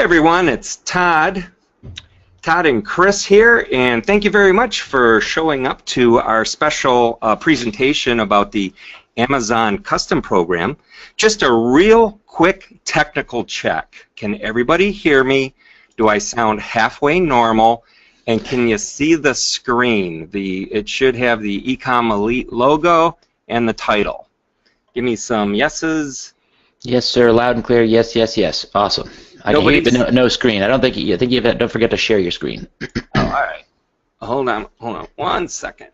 everyone, it's Todd and Chris here, and thank you very much for showing up to our special presentation about the Amazon Custom Program. Just a real quick technical check. Can everybody hear me? Do I sound halfway normal? And can you see the screen? It should have the Ecomm Elite logo and the title. Give me some yeses. Yes, sir. Loud and clear. Yes, yes, yes. Awesome. I can hear you, but no screen. I think you don't forget to share your screen. Oh, all right. Hold on 1 second.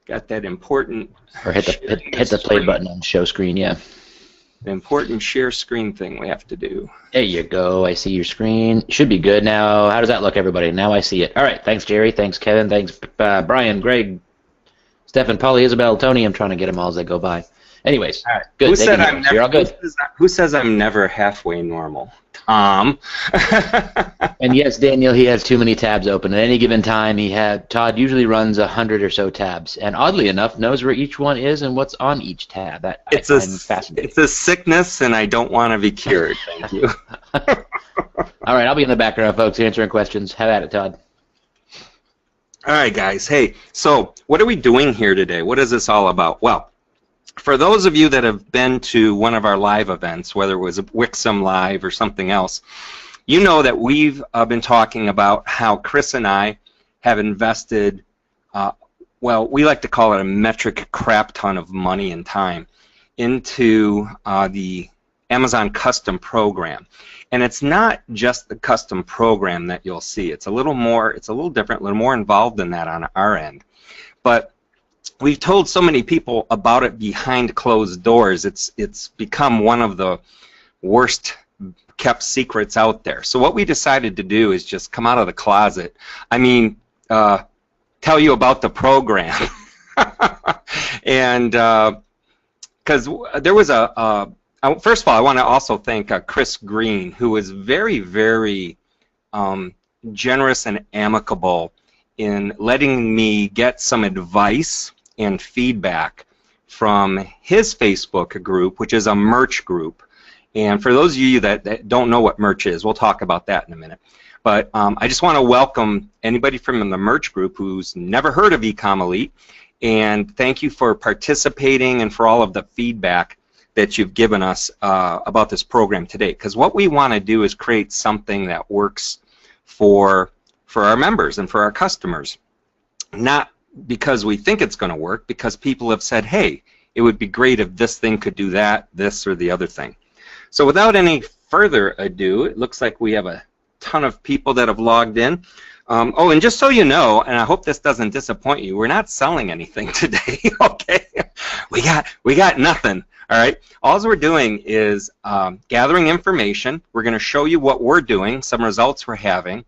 Got that important. Or hit the play button on show screen. Yeah. The important share screen thing we have to do. There you go. I see your screen. Should be good now. How does that look, everybody? Now I see it. All right. Thanks, Jerry. Thanks, Kevin. Thanks, Brian, Greg, Stephen, Polly, Isabel, Tony. I'm trying to get them all as they go by. Anyways, all right, good. You're all good. Who says I'm never halfway normal? Tom. And yes, Daniel, he has too many tabs open. At any given time, Todd usually runs 100 or so tabs, and oddly enough, knows where each one is and what's on each tab. I find fascinating. It's a sickness, and I don't want to be cured. Thank you. All right, I'll be in the background, folks, answering questions. Have at it, Todd. All right, guys. Hey, so what are we doing here today? What is this all about? Well, for those of you that have been to one of our live events, whether it was a Wixom Live or something else, you know that we've been talking about how Chris and I have invested, well, we like to call it a metric crap ton of money and time into the Amazon Custom Program. And it's not just the custom program that you'll see. It's a little different, a little more involved than that on our end. But we've told so many people about it behind closed doors. It's become one of the worst kept secrets out there. So what we decided to do is just come out of the closet. I mean, tell you about the program. And because there was first of all, I want to also thank Chris Green, who was very, very generous and amicable in letting me get some advice and feedback from his Facebook group, which is a merch group. And for those of you that don't know what merch is, we'll talk about that in a minute. But I just want to welcome anybody from the merch group who's never heard of Ecomm Elite, and thank you for participating and for all of the feedback that you've given us about this program today. Because what we want to do is create something that works for our members and for our customers. Not because we think it's going to work, because people have said, hey, it would be great if this thing could do that, this or the other thing. So without any further ado, it looks like we have a ton of people that have logged in. Oh, and just so you know, and I hope this doesn't disappoint you, we're not selling anything today, okay? We got nothing, all right? All we're doing is gathering information. We're going to show you what we're doing, some results we're having,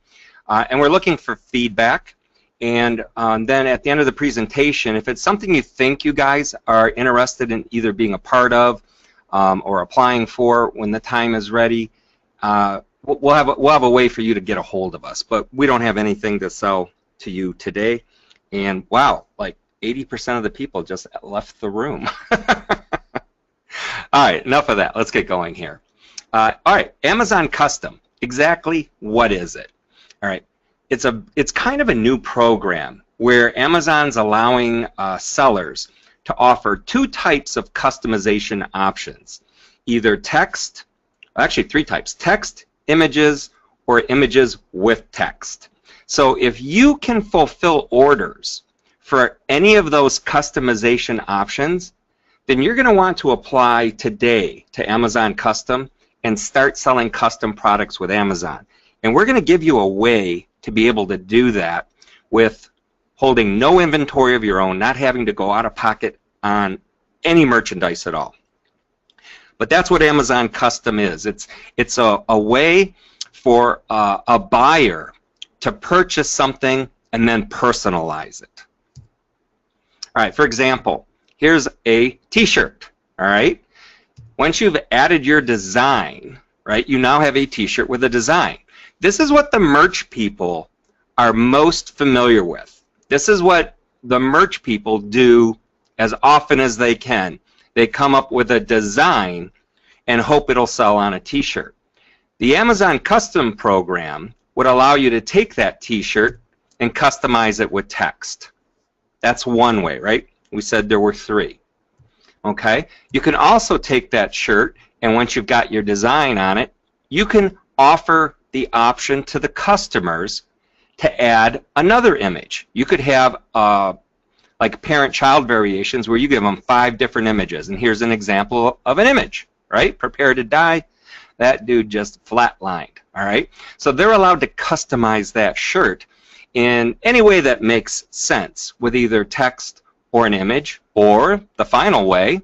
and we're looking for feedback. And then at the end of the presentation, if it's something you think you guys are interested in either being a part of or applying for when the time is ready, we'll have a way for you to get a hold of us. But we don't have anything to sell to you today. And wow, like 80% of the people just left the room. All right, enough of that. Let's get going here. All right, Amazon Custom. Exactly what is it? All right, it's kind of a new program where Amazon's allowing sellers to offer two types of customization options, either text, actually three types, text, images, or images with text. So if you can fulfill orders for any of those customization options, then you're going to want to apply today to Amazon Custom and start selling custom products with Amazon. And we're going to give you a way to be able to do that with holding no inventory of your own, not having to go out of pocket on any merchandise at all. But that's what Amazon Custom is. It's a way for a buyer to purchase something and then personalize it. All right, for example, here's a t-shirt, all right? Once you've added your design, right, you now have a t-shirt with a design. This is what the merch people are most familiar with. This is what the merch people do as often as they can. They come up with a design and hope it'll sell on a t-shirt. The Amazon Custom program would allow you to take that t-shirt and customize it with text. That's one way, right? We said there were three. Okay? You can also take that shirt, and once you've got your design on it, you can offer the option to the customers to add another image. You could have like parent-child variations where you give them 5 different images, and here's an example of an image, right? Prepare to die. That dude just flatlined, all right? So they're allowed to customize that shirt in any way that makes sense with either text or an image, or the final way,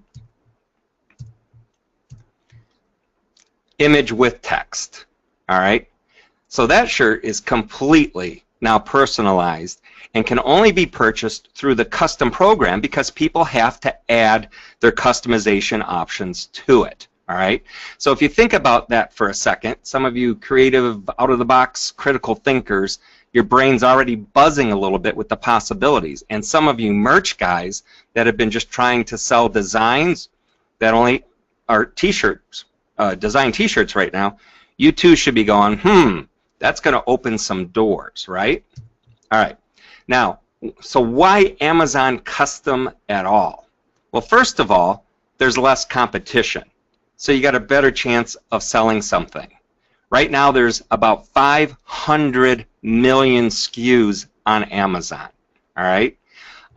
image with text, all right? So that shirt is completely now personalized and can only be purchased through the custom program because people have to add their customization options to it. All right. So if you think about that for a second, some of you creative, out-of-the-box, critical thinkers, your brain's already buzzing a little bit with the possibilities. And some of you merch guys that have been just trying to sell designs that only are t-shirts, design t-shirts right now, you too should be going, that's going to open some doors, right? All right. Now, so why Amazon Custom at all? Well, first of all, there's less competition. So you got a better chance of selling something. Right now there's about 500 million SKUs on Amazon. All right?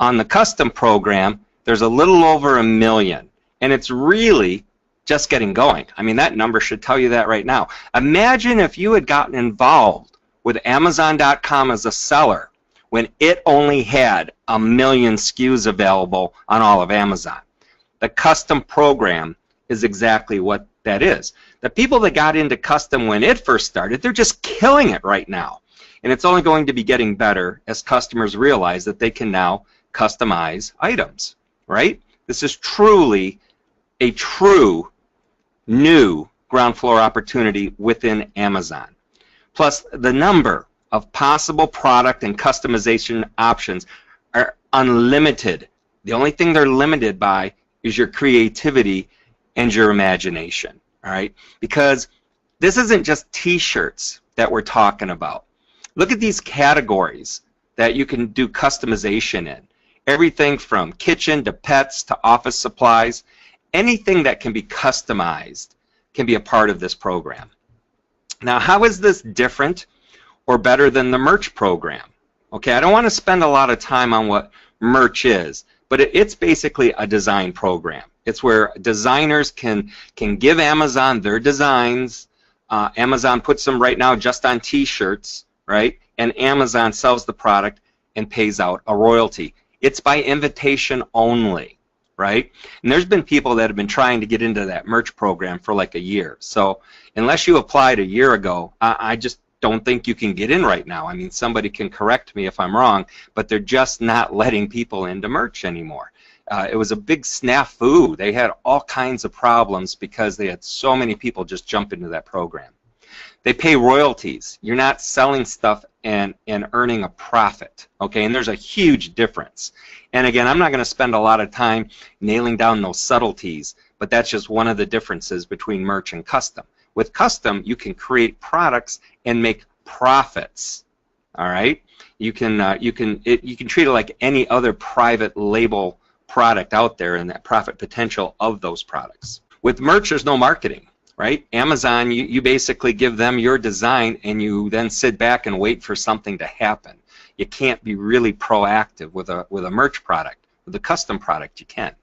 On the custom program, there's a little over 1 million. And it's really just getting going. I mean, that number should tell you that right now. Imagine if you had gotten involved with Amazon.com as a seller when it only had 1 million SKUs available on all of Amazon. The custom program is exactly what that is. The people that got into custom when it first started, they're just killing it right now. And it's only going to be getting better as customers realize that they can now customize items, right? This is truly a true new ground floor opportunity within Amazon. Plus, the number of possible product and customization options are unlimited. The only thing they're limited by is your creativity and your imagination, all right? Because this isn't just t-shirts that we're talking about. Look at these categories that you can do customization in. Everything from kitchen to pets to office supplies. Anything that can be customized can be a part of this program. Now, how is this different or better than the merch program? Okay, I don't want to spend a lot of time on what merch is, but it's basically a design program. It's where designers can give Amazon their designs. Amazon puts them right now just on t-shirts, right? And Amazon sells the product and pays out a royalty. It's by invitation only, right? And there's been people that have been trying to get into that merch program for like a year. So unless you applied a year ago, I just don't think you can get in right now. I mean, somebody can correct me if I'm wrong, but they're just not letting people into merch anymore. It was a big snafu. They had all kinds of problems because they had so many people just jump into that program. They pay royalties. You're not selling stuff and earning a profit, okay? And there's a huge difference. And again, I'm not going to spend a lot of time nailing down those subtleties, but that's just one of the differences between merch and custom. With custom, you can create products and make profits, all right? You can treat it like any other private label product out there and that profit potential of those products. With merch, there's no marketing, right? Amazon, you basically give them your design and you then sit back and wait for something to happen. You can't be really proactive with a merch product. With a custom product, you can.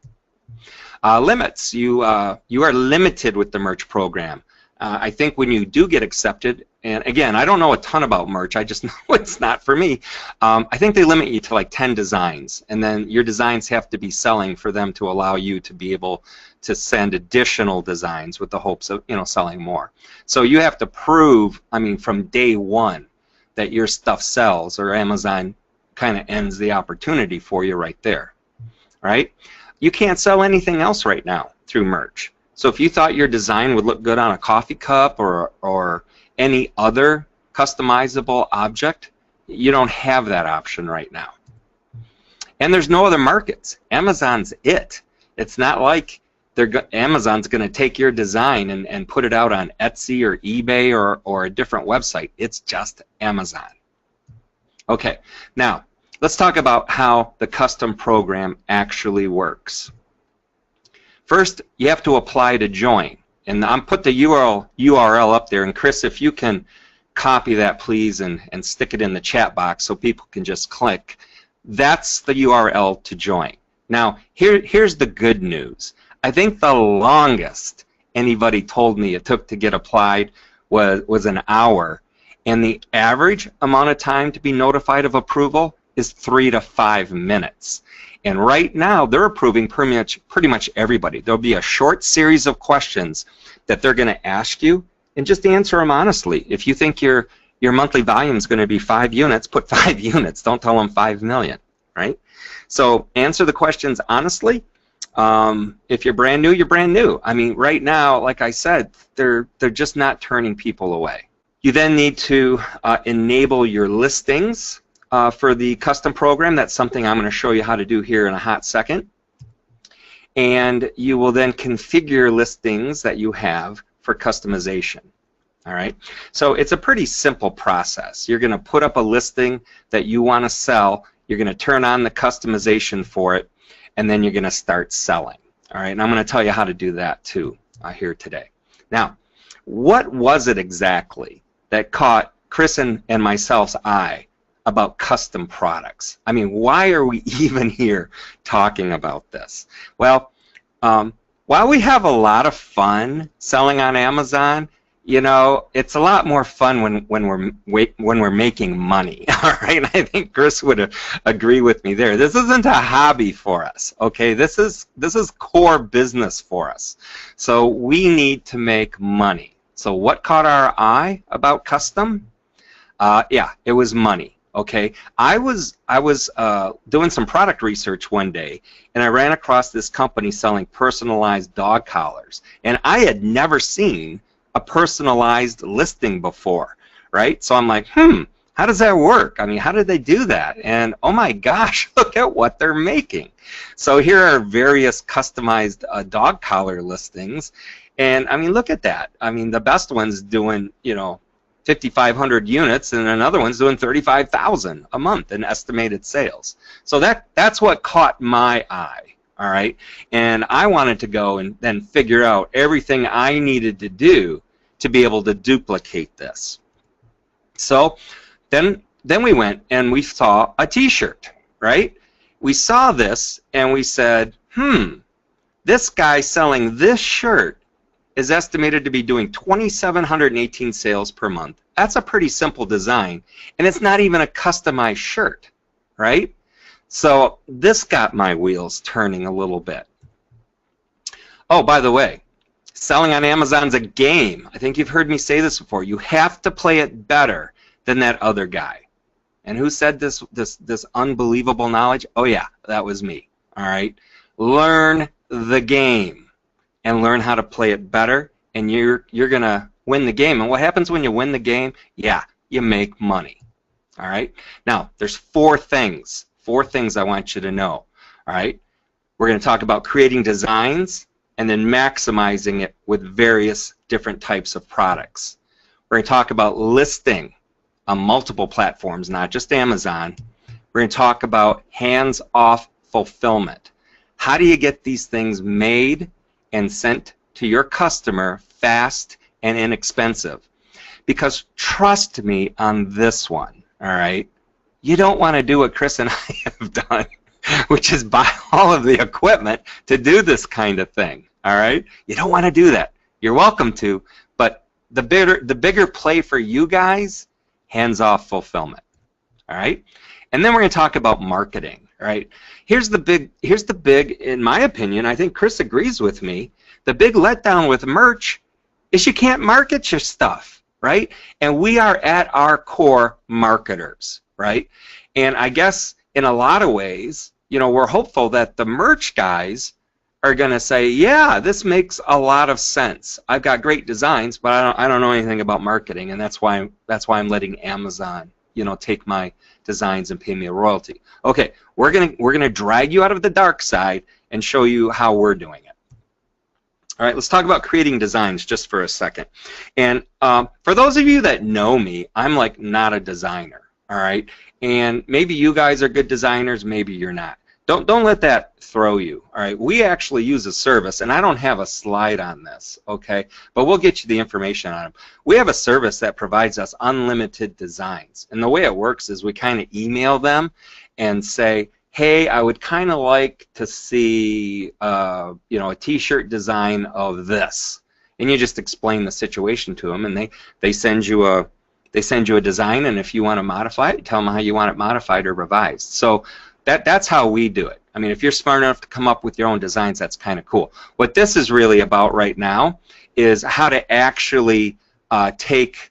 Limits. You are limited with the merch program. I think when you do get accepted, and again, I don't know a ton about merch, I just know it's not for me. I think they limit you to like 10 designs, and then your designs have to be selling for them to allow you to be able to send additional designs with the hopes of, selling more. So you have to prove, I mean, from day one that your stuff sells, or Amazon kind of ends the opportunity for you right there, right? You can't sell anything else right now through merch. So if you thought your design would look good on a coffee cup or any other customizable object, you don't have that option right now. And there's no other markets. Amazon's it. It's not like Amazon's going to take your design and put it out on Etsy or eBay or a different website. It's just Amazon. Okay, now let's talk about how the custom program actually works. First, you have to apply to join. And I'm put the URL up there. And Chris, if you can copy that, please, and stick it in the chat box so people can just click. That's the URL to join. Now, here's the good news. I think the longest anybody told me it took to get applied was an hour. And the average amount of time to be notified of approval is 3 to 5 minutes. And right now, they're approving pretty much everybody. There'll be a short series of questions that they're going to ask you, and just answer them honestly. If you think your monthly volume is going to be 5 units, put 5 units. Don't tell them 5 million, right? So answer the questions honestly. If you're brand new, you're brand new. I mean, right now, like I said, they're just not turning people away. You then need to enable your listings for the custom program. That's something I'm going to show you how to do here in a hot second. And you will then configure listings that you have for customization. All right. So it's a pretty simple process. You're going to put up a listing that you want to sell. You're going to turn on the customization for it, and then you're going to start selling. All right. And I'm going to tell you how to do that too here today. Now, what was it exactly that caught Chris and myself's eye about custom products? I mean, why are we even here talking about this? Well, while we have a lot of fun selling on Amazon, you know, it's a lot more fun when we're making money. All right, and I think Chris would agree with me there. This isn't a hobby for us. Okay, this is core business for us. So we need to make money. So what caught our eye about custom? Yeah, it was money. Okay, I was doing some product research one day, and I ran across this company selling personalized dog collars, and I had never seen a personalized listing before, right? So I'm like, how does that work? I mean, how did they do that? And oh my gosh, look at what they're making. So here are various customized dog collar listings, and I mean, look at that. I mean, the best one's doing, you know, 5,500 units, and another one's doing 35,000 a month in estimated sales. So that's what caught my eye. All right, and I wanted to go and then figure out everything I needed to do to be able to duplicate this. So then we went and we saw a t-shirt, right? We saw this and we said, this guy selling this shirt is estimated to be doing 2,718 sales per month. That's a pretty simple design, and it's not even a customized shirt, right? So this got my wheels turning a little bit. Oh, by the way, selling on Amazon's a game. I think you've heard me say this before. You have to play it better than that other guy. And who said this unbelievable knowledge? Oh yeah, that was me. All right. Learn the game and learn how to play it better, and you're gonna win the game. And what happens when you win the game? Yeah, you make money. All right. Now there's four things I want you to know. All right. We're going to talk about creating designs and then maximizing it with various different types of products. We're going to talk about listing on multiple platforms, not just Amazon. We're going to talk about hands-off fulfillment. How do you get these things made and sent to your customer fast and inexpensive? Because trust me on this one, all right? You don't want to do what Chris and I have done, which is buy all of the equipment to do this kind of thing, all right? You don't want to do that. You're welcome to, but the bigger play for you guys, hands-off fulfillment, all right? And then we're going to talk about marketing, all right? Here's the big, in my opinion, I think Chris agrees with me, the big letdown with merch is you can't market your stuff, right? And we are at our core marketers, right? And I guess in a lot of ways, you know, we're hopeful that the merch guys are going to say, yeah, this makes a lot of sense. I've got great designs, but I don't know anything about marketing, and that's why I'm letting Amazon, you know, take my designs and pay me a royalty. Okay, we're gonna drag you out of the dark side and show you how we're doing it. All right, let's talk about creating designs just for a second. And for those of you that know me, I'm like not a designer. All right, and maybe you guys are good designers, maybe you're not. Don't let that throw you. All right, we actually use a service, and I don't have a slide on this, okay? But we'll get you the information on them. We have a service that provides us unlimited designs, and the way it works is we kind of email them and say, hey, I would kind of like to see, you know, a T-shirt design of this, and you just explain the situation to them, and they send you a design, and if you want to modify it, tell them how you want it modified or revised. So that's how we do it. I mean, if you're smart enough to come up with your own designs, that's kind of cool. What this is really about right now is how to actually take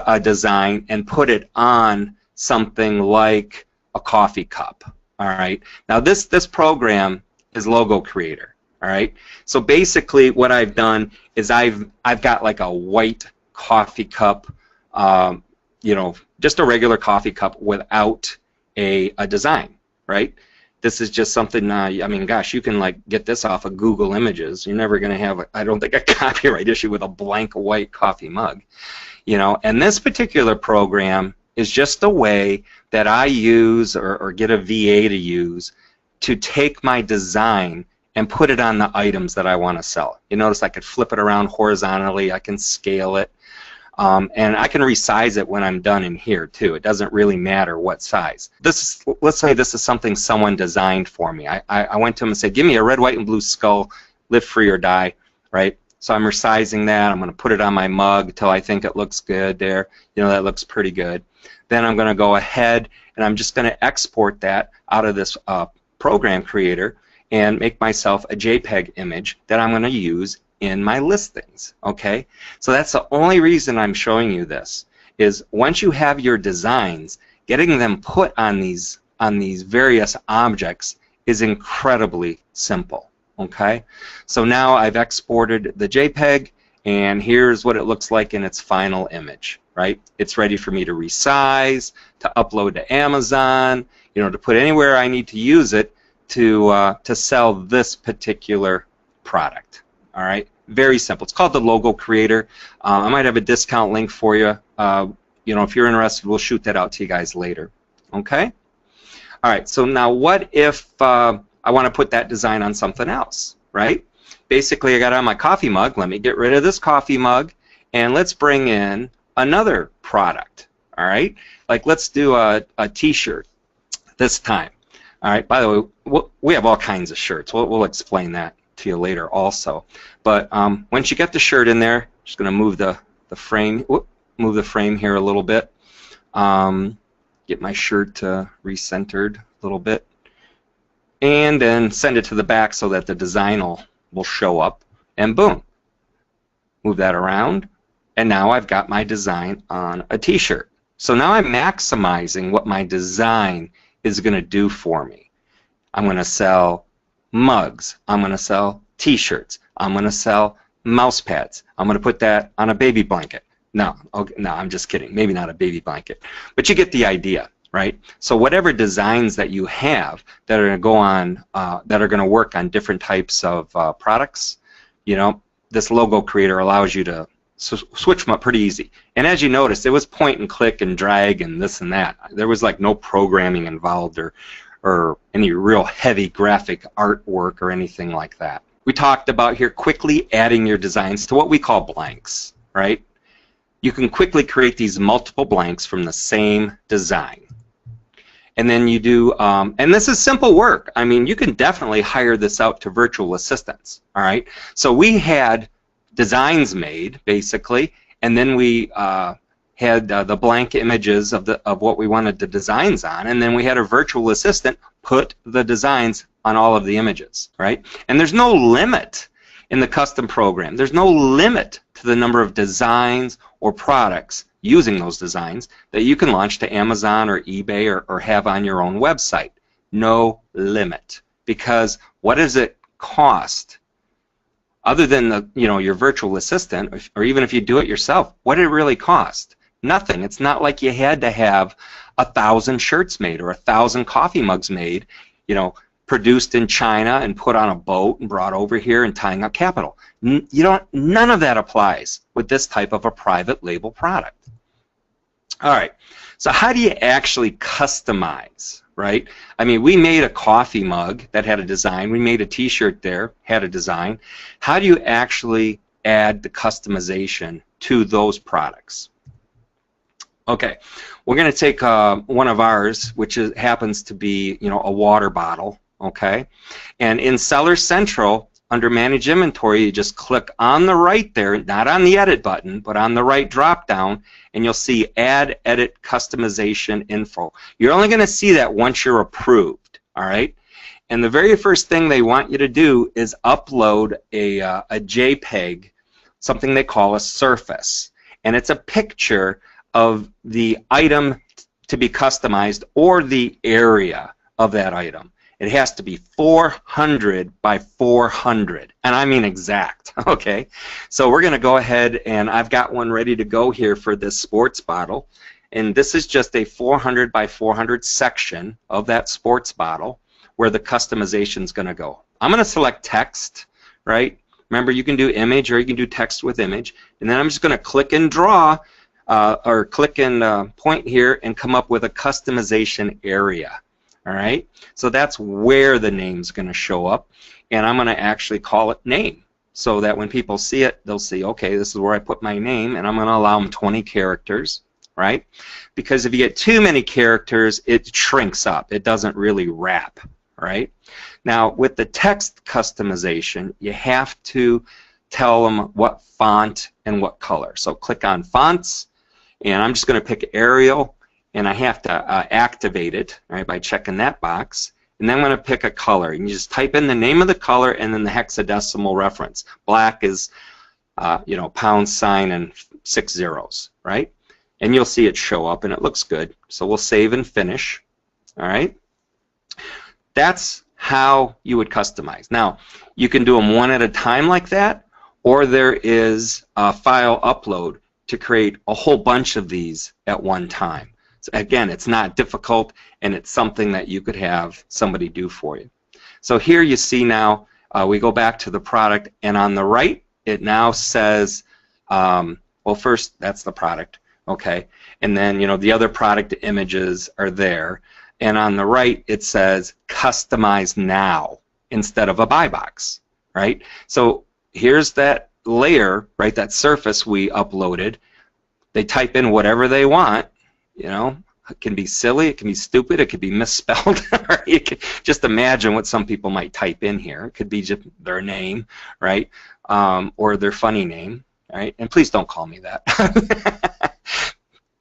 a design and put it on something like a coffee cup. All right. Now this program is Logo Creator. All right. So basically, what I've done is I've got like a white coffee cup, you know, just a regular coffee cup without a design, right? This is just something, I mean, gosh, you can like get this off of Google Images. You're never going to have, I don't think, a copyright issue with a blank white coffee mug, you know. And this particular program is just a way that I use or get a VA to use to take my design and put it on the items that I want to sell. You notice I could flip it around horizontally, I can scale it, and I can resize it when I'm done in here too. It doesn't really matter what size. Let's say this is something someone designed for me. I went to them and said, give me a red, white, and blue skull, live free or die, right? So I'm resizing that. I'm going to put it on my mug until I think it looks good there. You know, that looks pretty good. Then I'm going to go ahead and I'm just going to export that out of this program creator and make myself a JPEG image that I'm going to use in my listings, okay? So that's the only reason I'm showing you this, is once you have your designs, getting them put on these various objects is incredibly simple, okay? So now I've exported the JPEG, and here's what it looks like in its final image, right? It's ready for me to resize, to upload to Amazon, you know, to put anywhere I need to use it to sell this particular product. All right, very simple. It's called the Logo Creator. I might have a discount link for you. You know, if you're interested, we'll shoot that out to you guys later. Okay. All right. So now, what if I want to put that design on something else? Right. Basically, I got it on my coffee mug. Let me get rid of this coffee mug, and let's bring in another product. All right. Like let's do a T-shirt this time. All right. By the way, we have all kinds of shirts. We'll explain that to you later also. But once you get the shirt in there, just going to move the frame. Move the frame here a little bit. Get my shirt recentered a little bit, and then send it to the back so that the design will show up. And boom, move that around, and now I've got my design on a T-shirt. So now I'm maximizing what my design is going to do for me. I'm going to sell mugs. I'm going to sell T-shirts. I'm going to sell mouse pads. I'm going to put that on a baby blanket. No, okay, no, I'm just kidding. Maybe not a baby blanket, but you get the idea, right? So whatever designs that you have that are going to go on, that are going to work on different types of products, you know, this Logo Creator allows you to switch them up pretty easy. And as you noticed, it was point and click and drag and this and that. There was like no programming involved or any real heavy graphic artwork or anything like that. We talked about here quickly adding your designs to what we call blanks, right? You can quickly create these multiple blanks from the same design. And then you do, and this is simple work. I mean, you can definitely hire this out to virtual assistants, all right? So we had designs made, basically, and then we had the blank images of what we wanted the designs on, and then we had a virtual assistant put the designs on all of the images, right? And there's no limit in the custom program. There's no limit to the number of designs or products using those designs that you can launch to Amazon or eBay or have on your own website. No limit. Because what does it cost? Other than your virtual assistant, or even if you do it yourself, what did it really cost? Nothing. It's not like you had to have 1,000 shirts made or 1,000 coffee mugs made, produced in China and put on a boat and brought over here and tying up capital. None of that applies with this type of a private label product. All right, so how do you actually customize, right? I mean, we made a coffee mug that had a design. We made a t-shirt there, had a design. How do you actually add the customization to those products? Okay, we're going to take one of ours, which happens to be, a water bottle, okay? And in Seller Central, under Manage Inventory, you just click on the right there, not on the Edit button, but on the right drop-down, and you'll see Add, Edit, Customization Info. You're only going to see that once you're approved, all right? And the very first thing they want you to do is upload a JPEG, something they call a surface. And it's a picture of the item to be customized or the area of that item. It has to be 400 by 400, and I mean exact, okay? So we're going to go ahead, and I've got one ready to go here for this sports bottle, and this is just a 400 by 400 section of that sports bottle where the customization is going to go. I'm going to select text, right? Remember, you can do image or you can do text with image, and then I'm just going to click and draw or click and point here and come up with a customization area. All right, so that's where the name's going to show up, and I'm going to actually call it name, so that when people see it, they'll see, okay, this is where I put my name, and I'm going to allow them 20 characters, right? Because if you get too many characters, it shrinks up. It doesn't really wrap, right? Now, with the text customization, you have to tell them what font and what color. So click on fonts, and I'm just going to pick Arial, and I have to activate it, right, by checking that box. And then I'm going to pick a color. And you just type in the name of the color and then the hexadecimal reference. Black is, pound sign and 6 zeros, right? And you'll see it show up, and it looks good. So we'll save and finish, all right? That's how you would customize. Now, you can do them one at a time like that, or there is a file upload to create a whole bunch of these at one time. So again, it's not difficult, and it's something that you could have somebody do for you. So here you see now, we go back to the product, and on the right, it now says, well, first, that's the product, okay? And then, the other product images are there. And on the right, it says Customize Now instead of a buy box, right? So here's that layer, right, that surface we uploaded. They type in whatever they want. It can be silly, it can be stupid, it could be misspelled. Or you can just imagine what some people might type in here. It could be just their name, right, or their funny name, right? And please don't call me that.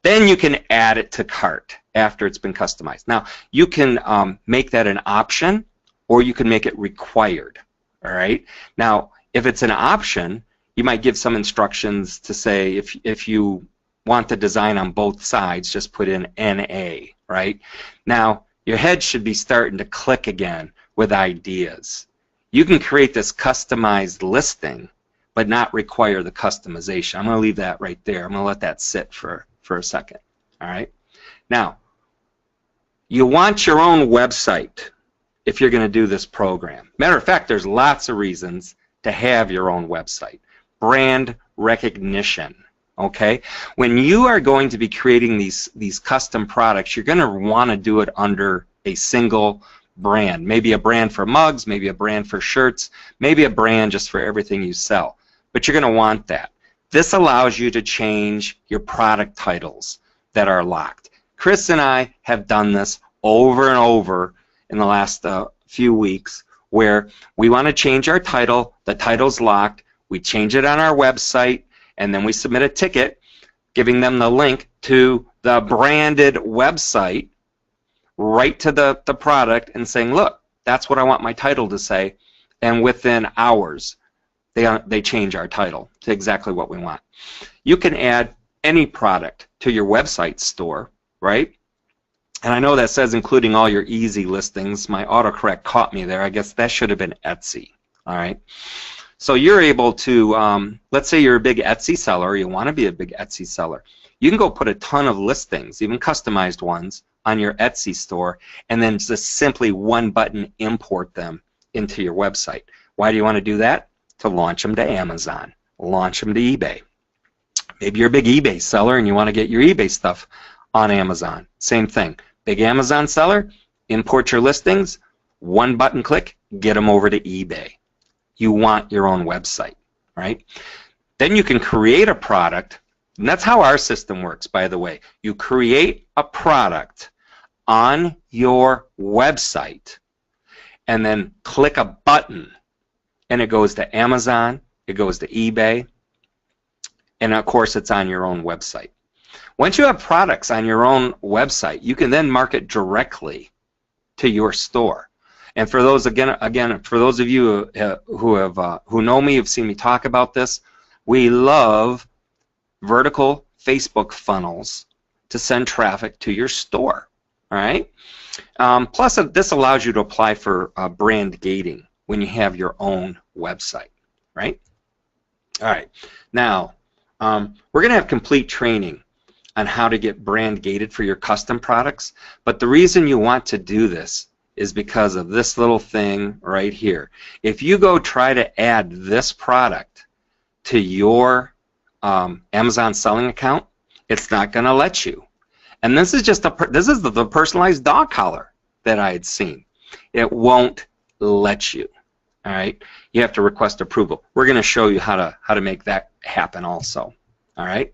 Then you can add it to cart after it's been customized. Now, you can make that an option, or you can make it required, all right? Now, if it's an option, you might give some instructions to say if you want the design on both sides, just put in NA, right? Now, your head should be starting to click again with ideas. You can create this customized listing, but not require the customization. I'm going to leave that right there. I'm going to let that sit for a second, all right? Now, you want your own website if you're going to do this program. Matter of fact, there's lots of reasons to have your own website. Brand recognition. Okay, when you are going to be creating these custom products, you're going to want to do it under a single brand. Maybe a brand for mugs, maybe a brand for shirts, maybe a brand just for everything you sell. But you're going to want that. This allows you to change your product titles that are locked. Chris and I have done this over and over in the last few weeks, where we want to change our title, the title's locked, we change it on our website, and then we submit a ticket giving them the link to the branded website right to the product and saying, look, that's what I want my title to say. And within hours, they change our title to exactly what we want. You can add any product to your website store, right? And I know that says including all your easy listings. My autocorrect caught me there. I guess that should have been Etsy, all right? So you're able to, let's say you're a big Etsy seller, or you want to be a big Etsy seller. You can go put a ton of listings, even customized ones, on your Etsy store, and then just simply one button import them into your website. Why do you want to do that? To launch them to Amazon, launch them to eBay. Maybe you're a big eBay seller and you want to get your eBay stuff on Amazon. Same thing. Big Amazon seller, import your listings, one button click, get them over to eBay. You want your own website, right? Then you can create a product, and that's how our system works, by the way. You create a product on your website and then click a button, and it goes to Amazon, it goes to eBay, and of course it's on your own website. Once you have products on your own website, you can then market directly to your store. And for those for those of you who know me, have seen me talk about this, we love vertical Facebook funnels to send traffic to your store. All right. Plus, this allows you to apply for brand gating when you have your own website. Right. All right. Now, we're going to have complete training on how to get brand gated for your custom products. But the reason you want to do this is because of this little thing right here. If you go try to add this product to your Amazon selling account, it's not going to let you. And this is just the personalized dog collar that I had seen. It won't let you. All right, you have to request approval. We're going to show you how to make that happen also. All right,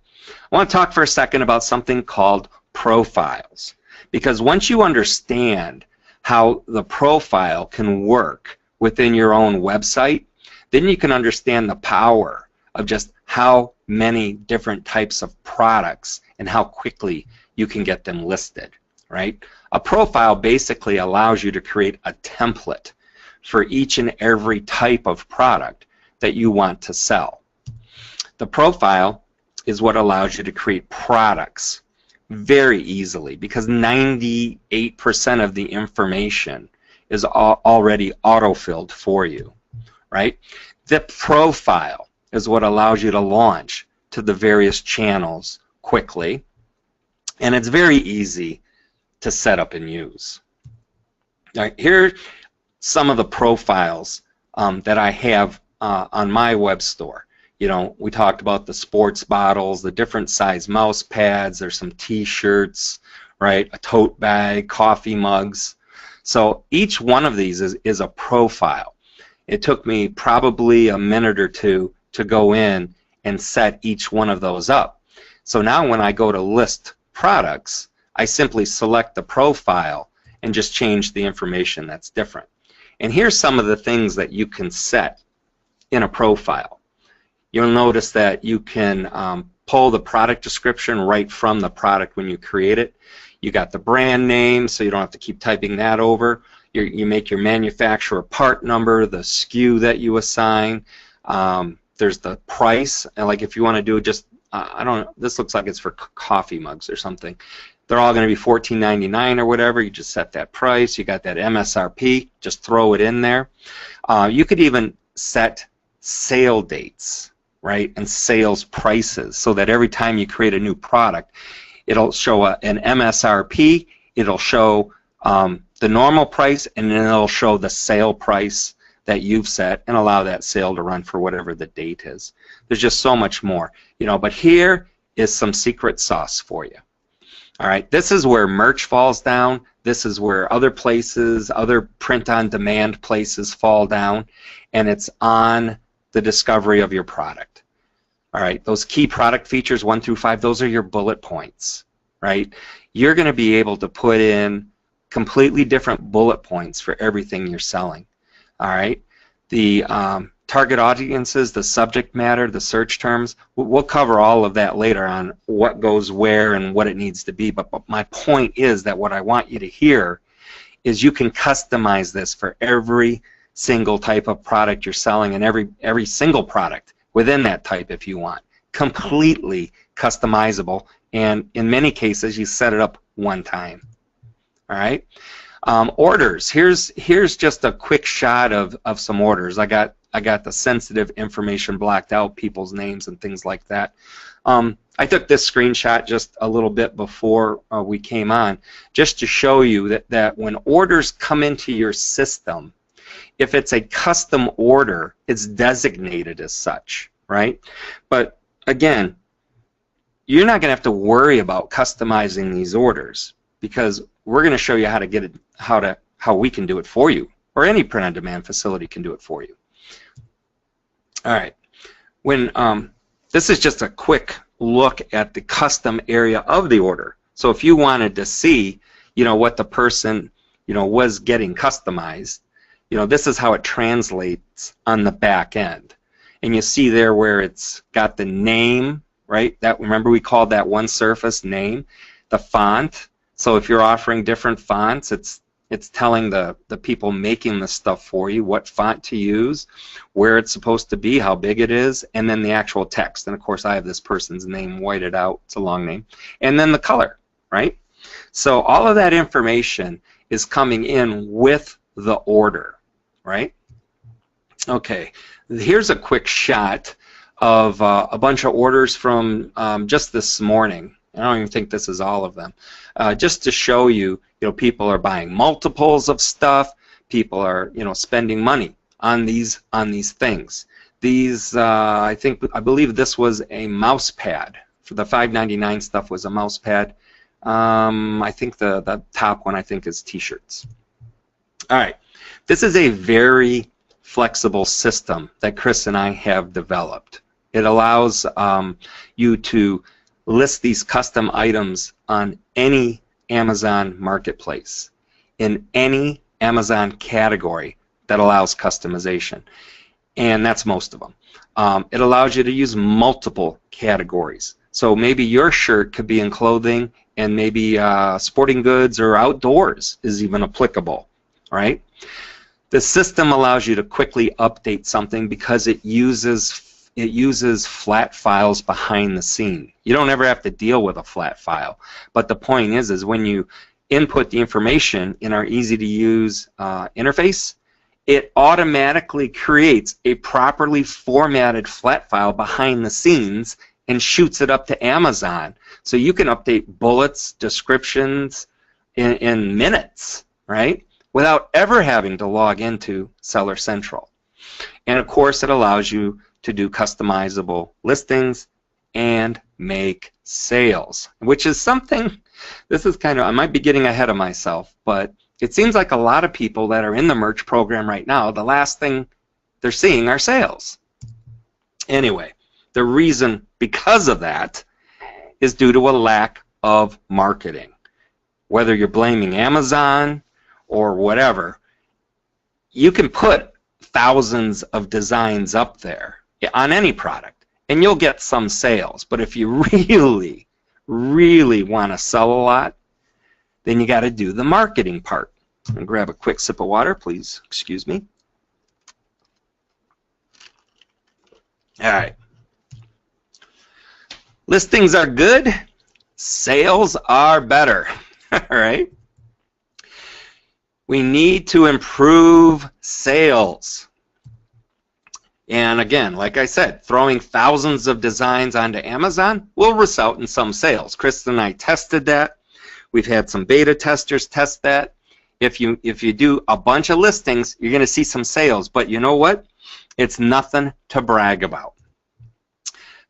I want to talk for a second about something called profiles, because once you understand how the profile can work within your own website, then you can understand the power of just how many different types of products and how quickly you can get them listed, right? A profile basically allows you to create a template for each and every type of product that you want to sell. The profile is what allows you to create products very easily, because 98% of the information is already auto-filled for you, right? The profile is what allows you to launch to the various channels quickly, and it's very easy to set up and use. All right, here are some of the profiles that I have on my web store. You know, we talked about the sports bottles, the different size mouse pads, there's some t-shirts, right, a tote bag, coffee mugs. So each one of these is a profile. It took me probably a minute or two to go in and set each one of those up. So now when I go to list products, I simply select the profile and just change the information that's different. And here's some of the things that you can set in a profile. You'll notice that you can pull the product description right from the product when you create it. You got the brand name, so you don't have to keep typing that over. You make your manufacturer part number, the SKU that you assign. There's the price, and like if you want to do just, I don't know, this looks like it's for coffee mugs or something. They're all going to be $14.99 or whatever. You just set that price. You got that MSRP. Just throw it in there. You could even set sale dates, right, and sales prices, so that every time you create a new product, it'll show an MSRP, it'll show the normal price, and then it'll show the sale price that you've set and allow that sale to run for whatever the date is. There's just so much more, you know, but here is some secret sauce for you. All right, this is where merch falls down. This is where other places, other print-on-demand places fall down, and it's on the discovery of your product. All right, those key product features 1 through 5, those are your bullet points, right? You're going to be able to put in completely different bullet points for everything you're selling. All right, the target audiences, the subject matter, the search terms, we'll cover all of that later on, what goes where and what it needs to be. But my point is that what I want you to hear is you can customize this for every single type of product you're selling, and every single product within that type if you want. Completely customizable, and in many cases you set it up one time. All right. Orders. Here's just a quick shot of some orders. I got the sensitive information blocked out, people's names and things like that. I took this screenshot just a little bit before we came on, just to show you that when orders come into your system, if it's a custom order, it's designated as such, right? But again, you're not going to have to worry about customizing these orders, because we're going to show you how to get it, how we can do it for you, or any print-on-demand facility can do it for you. All right. When this is just a quick look at the custom area of the order. So if you wanted to see, what the person, was getting customized, this is how it translates on the back end. And you see there where it's got the name, right? That, remember, we called that one surface name, the font. So if you're offering different fonts, it's telling the people making the stuff for you what font to use, where it's supposed to be, how big it is, and then the actual text. And of course I have this person's name whited out, it's a long name, and then the color, right? So all of that information is coming in with the order, right? Okay, here's a quick shot of a bunch of orders from just this morning. I don't even think this is all of them. Just to show you, people are buying multiples of stuff. People are, spending money on these things. These, I believe this was a mouse pad. For the $5.99 stuff was a mouse pad. I think the top one is T-shirts. All right, this is a very flexible system that Chris and I have developed. It allows you to list these custom items on any Amazon marketplace, in any Amazon category that allows customization, and that's most of them. It allows you to use multiple categories. So maybe your shirt could be in clothing, and maybe sporting goods or outdoors is even applicable, right? The system allows you to quickly update something because it uses flat files behind the scene. You don't ever have to deal with a flat file. But the point is when you input the information in our easy-to-use interface, it automatically creates a properly formatted flat file behind the scenes and shoots it up to Amazon. So you can update bullets, descriptions in minutes, right? Without ever having to log into Seller Central. And of course, it allows you to do customizable listings and make sales, which is something, this is kind of, I might be getting ahead of myself, but it seems like a lot of people that are in the merch program right now, the last thing they're seeing are sales. Anyway, the reason because of that is due to a lack of marketing. Whether you're blaming Amazon or whatever, you can put thousands of designs up there on any product and you'll get some sales. But if you really want to sell a lot, then you got to do the marketing part. I'm going to grab a quick sip of water, please. Excuse me. All right. Listings are good. Sales are better. All right. We need to improve sales. And again, like I said, throwing thousands of designs onto Amazon will result in some sales. Kristen and I tested that. We've had some beta testers test that. If you do a bunch of listings, you're going to see some sales. But you know what? It's nothing to brag about.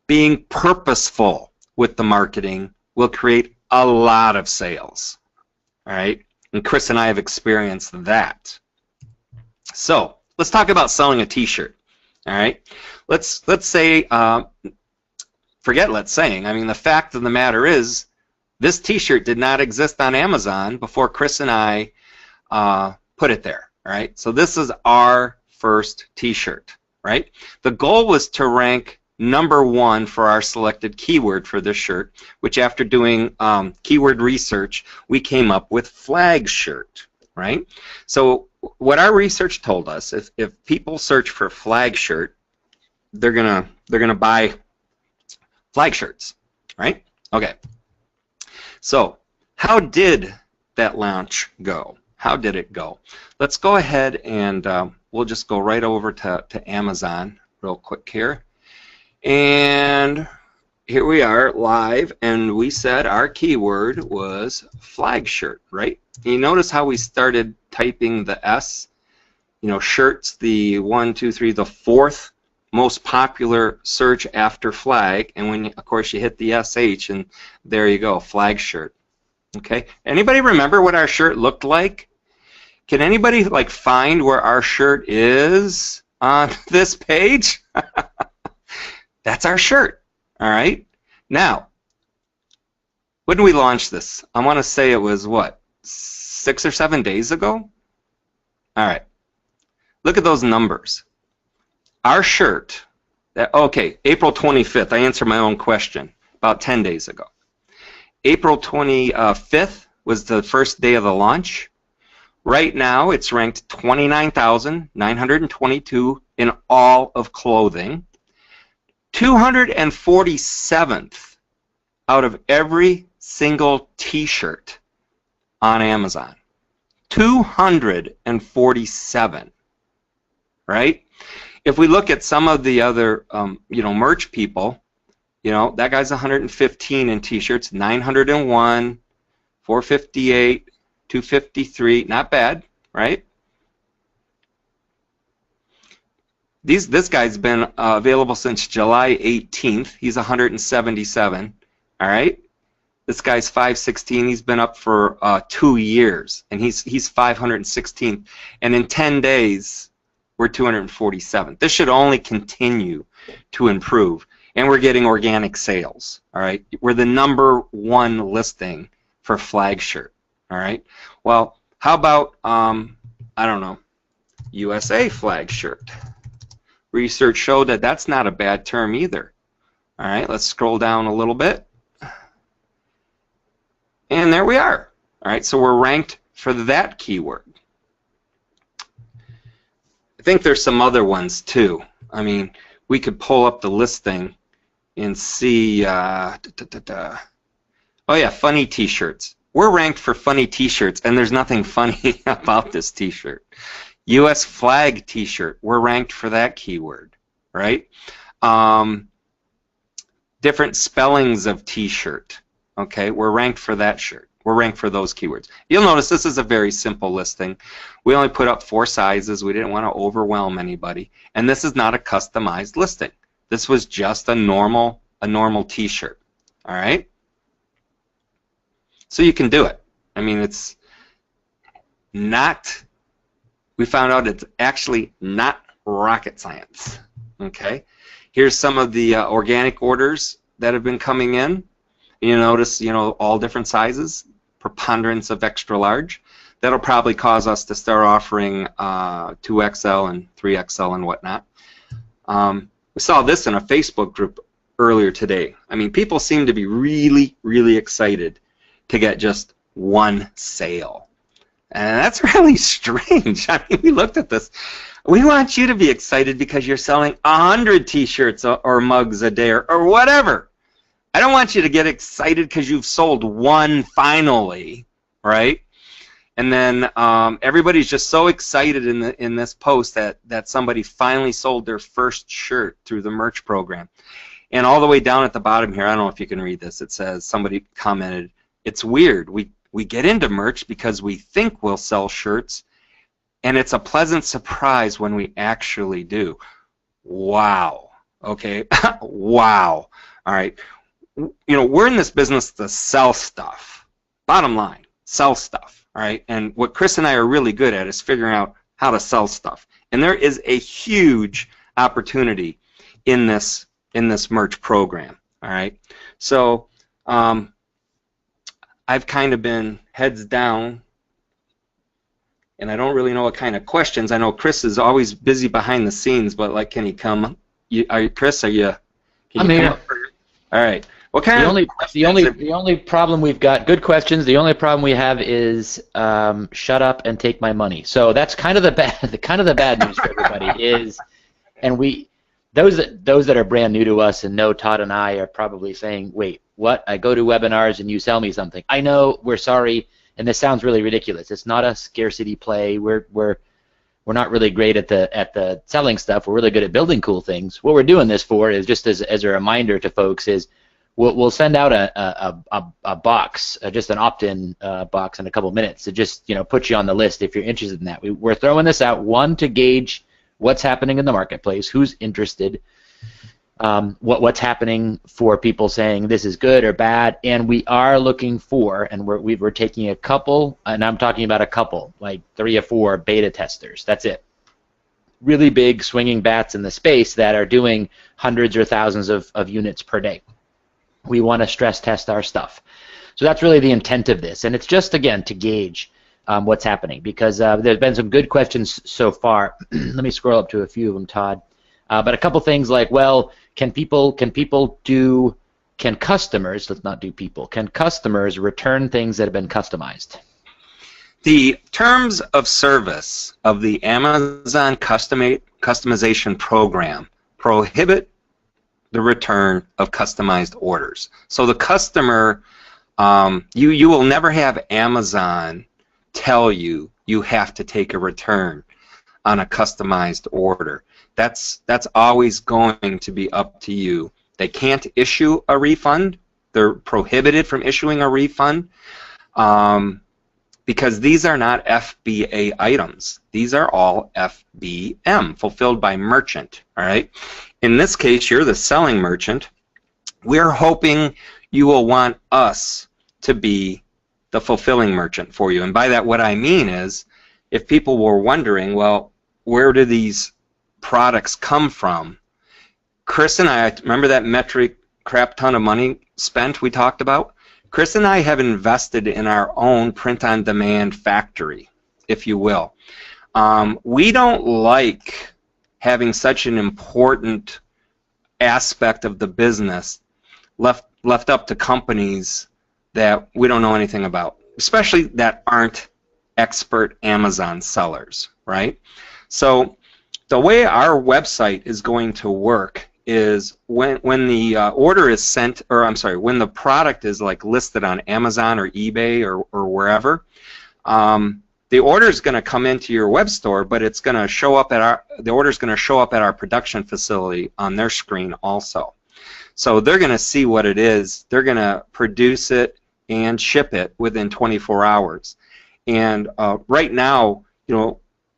Being purposeful with the marketing will create a lot of sales. All right? And Chris and I have experienced that. So let's talk about selling a T-shirt. All right, let's say, forget let's saying. I mean, the fact of the matter is, this T-shirt did not exist on Amazon before Chris and I put it there. All right, so this is our first T-shirt. Right, the goal was to rank #1 for our selected keyword for this shirt, which after doing keyword research, we came up with flag shirt. Right, so what our research told us, if people search for flag shirt, they're gonna buy flag shirts, right? Okay. So how did that launch go? How did it go? Let's go ahead and we'll just go right over to Amazon real quick here. And here we are live, and we said our keyword was flag shirt, right? You notice how we started typing the S? You know, shirts, the 1, 2, 3, the fourth most popular search after flag, and when, of course, you hit the SH, and there you go, flag shirt. Okay, anybody remember what our shirt looked like? Can anybody like find where our shirt is on this page? That's our shirt. All right. Now, when did we launch this? I want to say it was what, 6 or 7 days ago? All right. Look at those numbers. Our shirt, okay, April 25th, I answered my own question about 10 days ago. April 25th was the first day of the launch. Right now, it's ranked 29,922 in all of clothing. 247th out of every single T-shirt on Amazon. 247, right? If we look at some of the other, merch people, that guy's 115 in T-shirts, 901, 458, 253, not bad, right? This guy's been available since July 18th. He's 177, all right? This guy's 516. He's been up for 2 years, and he's 516th. And in 10 days, we're 247th. This should only continue to improve. And we're getting organic sales, all right? We're the #1 listing for flag shirt, all right? Well, how about, I don't know, USA flag shirt? Research showed that that's not a bad term either. All right, let's scroll down a little bit. And there we are. All right, so we're ranked for that keyword. I think there's some other ones too. I mean, we could pull up the listing and see, oh yeah, funny t-shirts. We're ranked for funny t-shirts, and there's nothing funny about this t-shirt. U.S. flag t-shirt, we're ranked for that keyword, right? Different spellings of t-shirt, okay? We're ranked for that shirt. We're ranked for those keywords. You'll notice this is a very simple listing. We only put up 4 sizes. We didn't want to overwhelm anybody. And this is not a customized listing. This was just a normal t-shirt, all right? So you can do it. I mean, it's not... We found out it's actually not rocket science, okay? Here's some of the organic orders that have been coming in. You notice, all different sizes, preponderance of extra large. That'll probably cause us to start offering 2XL and 3XL and whatnot. We saw this in a Facebook group earlier today. I mean, people seem to be really, really excited to get just one sale. And that's really strange. I mean, we looked at this. We want you to be excited because you're selling 100 t-shirts or mugs a day or whatever. I don't want you to get excited because you've sold one finally, right? And then everybody's just so excited in this post that somebody finally sold their first shirt through the merch program. And all the way down at the bottom here, I don't know if you can read this, it says, somebody commented, it's weird. We get into merch because we think we'll sell shirts, and it's a pleasant surprise when we actually do. Wow. Okay. Wow. All right. We're in this business to sell stuff. Bottom line, sell stuff. All right. And what Chris and I are really good at is figuring out how to sell stuff. And there is a huge opportunity in this merch program. All right. So I've kind of been heads down, and I don't really know what kind of questions. I know Chris is always busy behind the scenes, but like, can he come? Chris, are you? I'm here. All right. What kind of? The only problem we've got, good questions. The only problem we have is shut up and take my money. So that's kind of the bad news for everybody is, and those that are brand new to us and know Todd and I are probably saying, wait, what? I go to webinars and you sell me something. I know, we're sorry, and this sounds really ridiculous. It's not a scarcity play. We're not really great at the selling stuff. We're really good at building cool things. What we're doing this for is just as a reminder to folks is we'll send out a box, just an opt-in box in a couple minutes to just put you on the list if you're interested in that. We're throwing this out, one, to gauge what's happening in the marketplace, who's interested, what's happening for people saying this is good or bad, and we are looking for, and we're taking a couple, and I'm talking about a couple, like 3 or 4 beta testers. That's it. Really big swinging bats in the space that are doing hundreds or thousands of units per day. We want to stress test our stuff. So that's really the intent of this, and it's just, again, to gauge what's happening, because there's been some good questions so far. Let me scroll up to a few of them, Todd. But a couple things like, well, can customers, let's not do people, can customers return things that have been customized? The terms of service of the Amazon customization program prohibit the return of customized orders. So the customer, you will never have Amazon tell you you have to take a return on a customized order. That's always going to be up to you. They can't issue a refund. They're prohibited from issuing a refund because these are not FBA items. These are all FBM, fulfilled by merchant. All right. In this case, you're the selling merchant. We're hoping you will want us to be the fulfilling merchant for you. And by that, what I mean is, if people were wondering, well, where do these products come from? Chris and I, remember that metric crap ton of money spent we talked about? Chris and I have invested in our own print-on-demand factory, if you will. We don't like having such an important aspect of the business left up to companies that we don't know anything about, especially that aren't expert Amazon sellers, right? So the way our website is going to work is when the order is sent, or I'm sorry, when the product is like listed on Amazon or eBay or wherever, the order is going to come into your web store, but it's going to show up at the order is going to show up at our production facility on their screen also. So they're going to see what it is. They're going to produce it and ship it within 24 hours. And right now,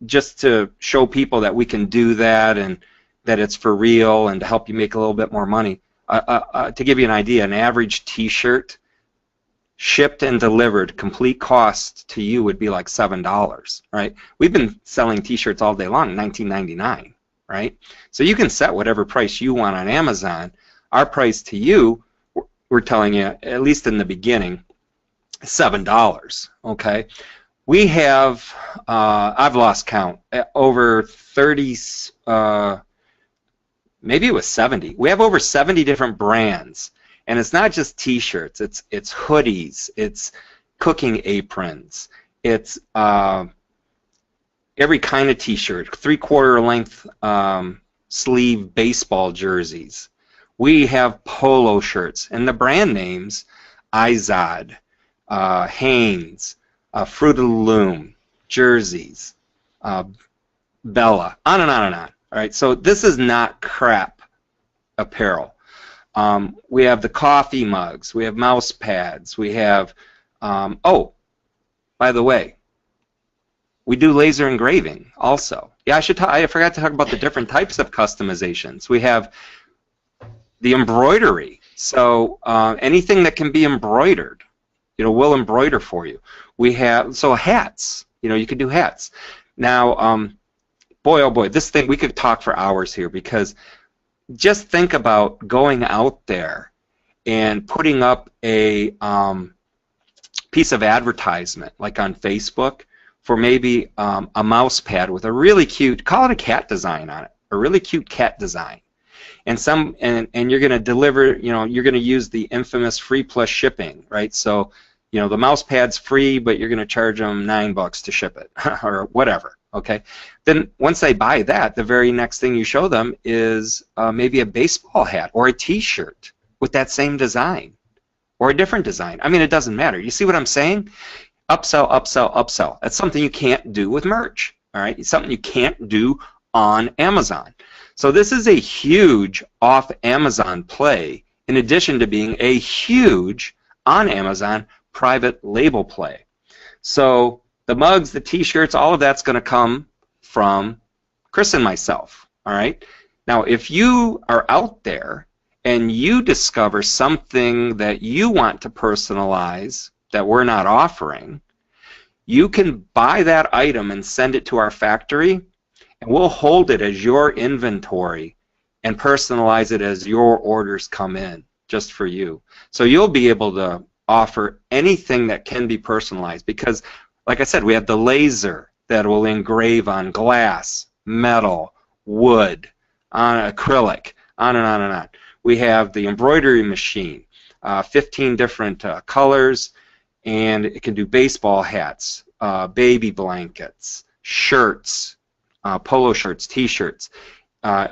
just to show people that we can do that and that it's for real and to help you make a little bit more money, to give you an idea, an average T-shirt shipped and delivered, complete cost to you would be like $7, right? We've been selling T-shirts all day long, $19.99, right? So you can set whatever price you want on Amazon. Our price to you, we're telling you, at least in the beginning, $7, okay? We have, I've lost count, over 30, maybe it was 70. We have over 70 different brands, and it's not just T-shirts. It's hoodies. It's cooking aprons. It's every kind of T-shirt, 3/4 length sleeve baseball jerseys. We have polo shirts, and the brand names: Izod, Hanes, Fruit of the Loom, jerseys, Bella, on and on and on. All right, so this is not crap apparel. We have the coffee mugs. We have mouse pads. We have, oh, by the way, we do laser engraving also. Yeah, I forgot to talk about the different types of customizations. We have the embroidery. So anything that can be embroidered, we'll embroider for you. We have, so hats, you can do hats. Now, boy, oh boy, this thing, we could talk for hours here, because just think about going out there and putting up a piece of advertisement, like on Facebook, for maybe a mouse pad with a really cute, call it a cat design on it, a really cute cat design. And you're going to deliver, you're going to use the infamous free plus shipping, right? So, the mouse pad's free, but you're going to charge them $9 to ship it, or whatever. Okay. Then once they buy that, the very next thing you show them is maybe a baseball hat or a T-shirt with that same design, or a different design. I mean, it doesn't matter. You see what I'm saying? Upsell, upsell, upsell. That's something you can't do with merch. All right. It's something you can't do on Amazon. So this is a huge off Amazon play in addition to being a huge, on Amazon, private label play. So the mugs, the t-shirts, all of that's going to come from Chris and myself, all right? Now, if you are out there and you discover something that you want to personalize that we're not offering, you can buy that item and send it to our factory, and we'll hold it as your inventory and personalize it as your orders come in, just for you. So you'll be able to offer anything that can be personalized because, like I said, we have the laser that will engrave on glass, metal, wood, on acrylic, on and on and on. We have the embroidery machine, 15 different colors, and it can do baseball hats, baby blankets, shirts, polo shirts, t-shirts.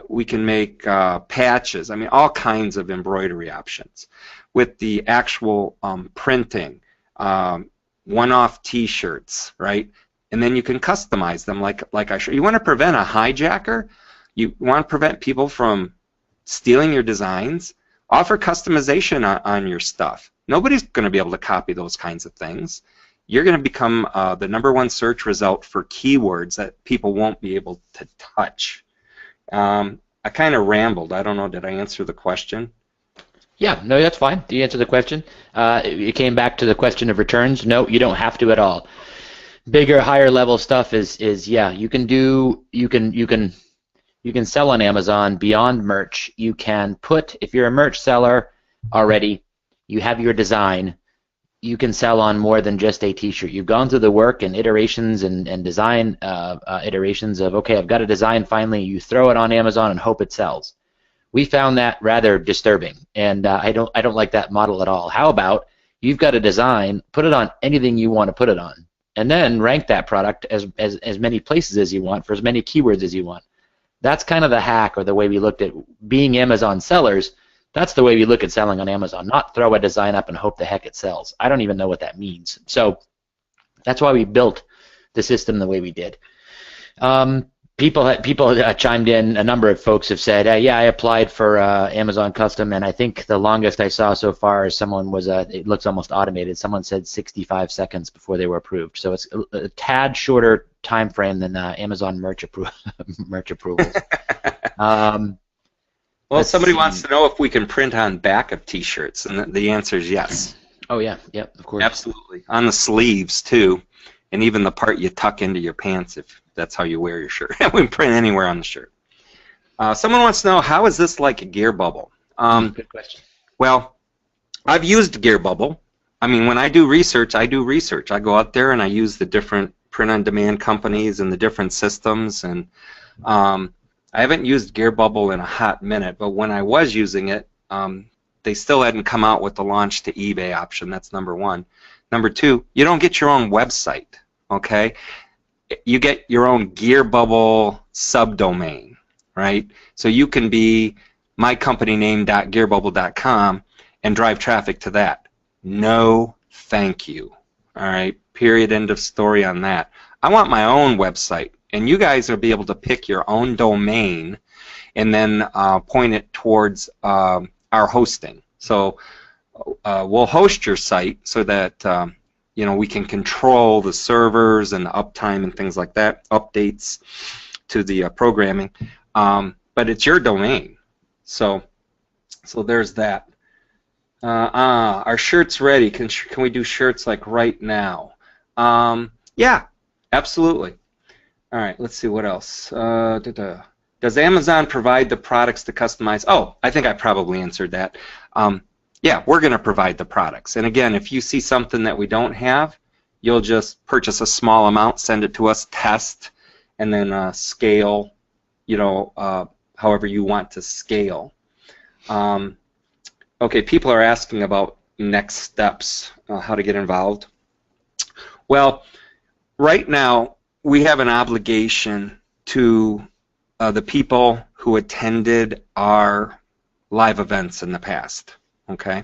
We can make patches, I mean, all kinds of embroidery options. With the actual printing, one-off t-shirts, right? And then you can customize them like I showed. You want to prevent a hijacker? You want to prevent people from stealing your designs? Offer customization on your stuff. Nobody's going to be able to copy those kinds of things. You're going to become the #1 search result for keywords that people won't be able to touch. I kind of rambled. I don't know. Did I answer the question? Yeah, no, that's fine. You answered the question. It came back to the question of returns. No, you don't have to at all. Bigger, higher level stuff is yeah. You can sell on Amazon beyond merch. You can put, if you're a merch seller already, you have your design. You can sell on more than just a t-shirt. You've gone through the work and iterations and design iterations of, okay, I've got a design finally. You throw it on Amazon and hope it sells. We found that rather disturbing, and I don't like that model at all. How about you've got a design, put it on anything you want to put it on, and then rank that product as many places as you want for as many keywords as you want. That's kind of the hack, or the way we looked at being Amazon sellers. That's the way we look at selling on Amazon, not throw a design up and hope the heck it sells. I don't even know what that means. So that's why we built the system the way we did. People chimed in. A number of folks have said, yeah, I applied for Amazon Custom, and I think the longest I saw so far is someone was, it looks almost automated. Someone said 65 seconds before they were approved. So it's a tad shorter time frame than Amazon merch approvals. Well, somebody wants to know if we can print on back of t-shirts, and the answer is yes. Oh, yeah, yep, of course. Absolutely. On the sleeves, too, and even the part you tuck into your pants if that's how you wear your shirt. We can print anywhere on the shirt. Someone wants to know, how is this like a gear bubble? Good question. Well, I've used gear bubble. I mean, when I do research, I do research. I go out there and I use the different print-on-demand companies and the different systems, and I haven't used gear bubble in a hot minute, but when I was using it, they still hadn't come out with the launch to eBay option. That's #1. #2, you don't get your own website, okay? You get your own gear bubble subdomain, right? So you can be mycompanyname.gearbubble.com and drive traffic to that. No, thank you. All right, period, end of story on that. I want my own website, and you guys will be able to pick your own domain and then point it towards our hosting. So we'll host your site so that you know, we can control the servers and the uptime and things like that, updates to the programming, but it's your domain. So there's that. Are shirts ready? Can we do shirts like right now? Yeah, absolutely. All right, let's see what else. Does Amazon provide the products to customize? Oh, I think I probably answered that. Yeah, we're going to provide the products. And again, if you see something that we don't have, you'll just purchase a small amount, send it to us, test, and then scale, you know, however you want to scale. Okay, people are asking about next steps, how to get involved. Well, right now, we have an obligation to the people who attended our live events in the past. Okay,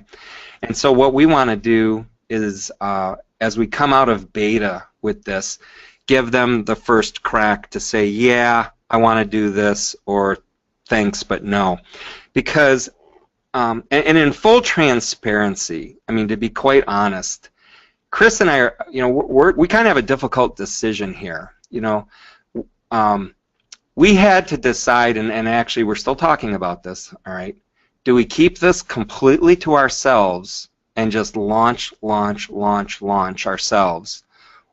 and so what we want to do is, as we come out of beta with this, give them the first crack to say, yeah, I want to do this, or thanks, but no. Because and in full transparency, I mean, to be quite honest, Chris and I are, we kind of have a difficult decision here. We had to decide, and actually we're still talking about this, all right? Do we keep this completely to ourselves and just launch ourselves,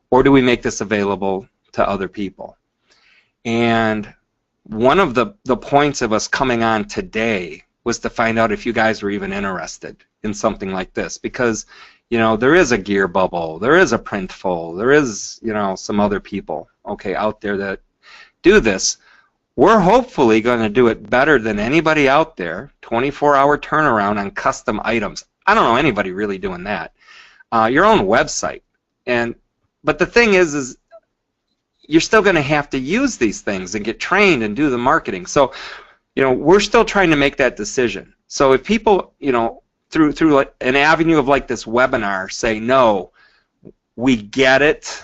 or do we make this available to other people? And one of the points of us coming on today was to find out if you guys were even interested in something like this, because there is a gear bubble, there is a Printful, there is some other people out there that do this. We're hopefully going to do it better than anybody out there. 24-hour turnaround on custom items. I don't know anybody really doing that. Your own website, but the thing is you're still going to have to use these things and get trained and do the marketing. So we're still trying to make that decision. So if people, through like an avenue of like this webinar say, no, we get it,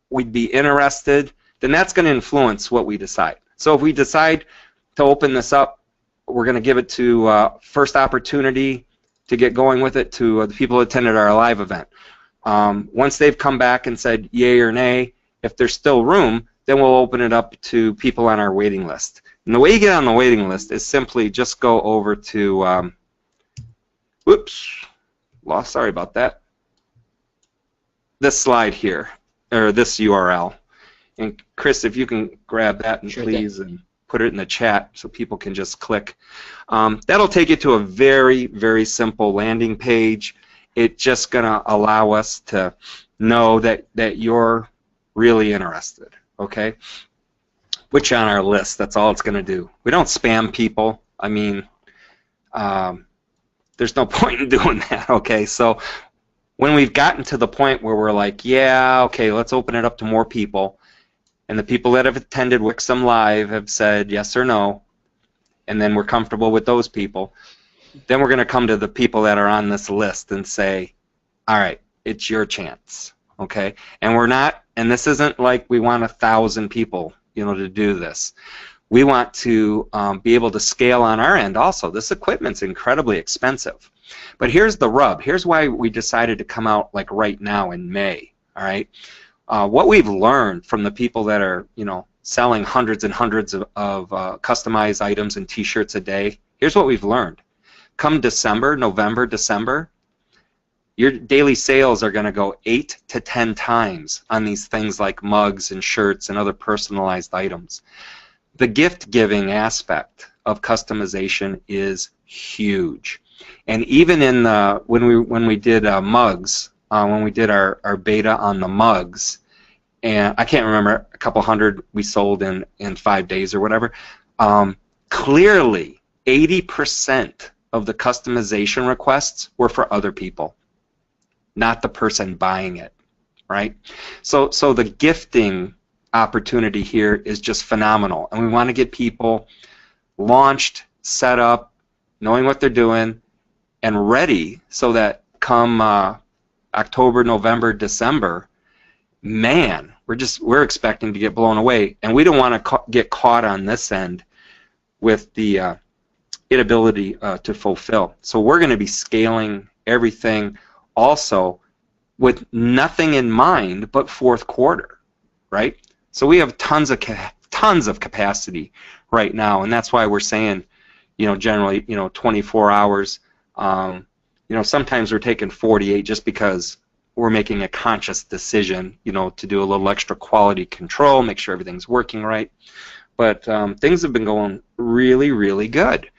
we'd be interested, then that's going to influence what we decide. So if we decide to open this up, we're going to give it to first opportunity to get going with it to the people who attended our live event. Once they've come back and said yay or nay, if there's still room, then we'll open it up to people on our waiting list. And the way you get on the waiting list is simply just go over to, sorry about that, this slide here, or this URL. And Chris, if you can grab that and please and put it in the chat so people can just click. That'll take you to a very, very simple landing page. It's just going to allow us to know that you're really interested, okay? Put you on our list. That's all it's going to do. We don't spam people. I mean, there's no point in doing that, okay? So when we've gotten to the point where we're like, yeah, okay, let's open it up to more people, and the people that have attended Wixom Live have said yes or no, and then we're comfortable with those people, then we're going to come to the people that are on this list and say, all right, it's your chance, okay? And we're not, and this isn't like we want 1,000 people, to do this. We want to be able to scale on our end also. This equipment's incredibly expensive. But here's the rub. Here's why we decided to come out like right now in May, all right? What we've learned from the people that are, selling hundreds and hundreds of customized items and T-shirts a day, here's what we've learned. Come December, November, December, your daily sales are going to go 8 to 10 times on these things like mugs and shirts and other personalized items. The gift-giving aspect of customization is huge. And even in when we did mugs, when we did our beta on the mugs, and I can't remember, a couple hundred we sold in 5 days or whatever, clearly 80% of the customization requests were for other people, not the person buying it, right? So the gifting opportunity here is just phenomenal, and we want to get people launched, set up, knowing what they're doing, and ready so that come October, November, December, man, we're expecting to get blown away, and we don't want to get caught on this end with the inability to fulfill. So we're going to be scaling everything also with nothing in mind but fourth quarter, right? So we have tons of capacity right now, and that's why we're saying, generally, 24 hours. Sometimes we're taking 48 just because we're making a conscious decision, to do a little extra quality control, make sure everything's working right. But things have been going really, really good.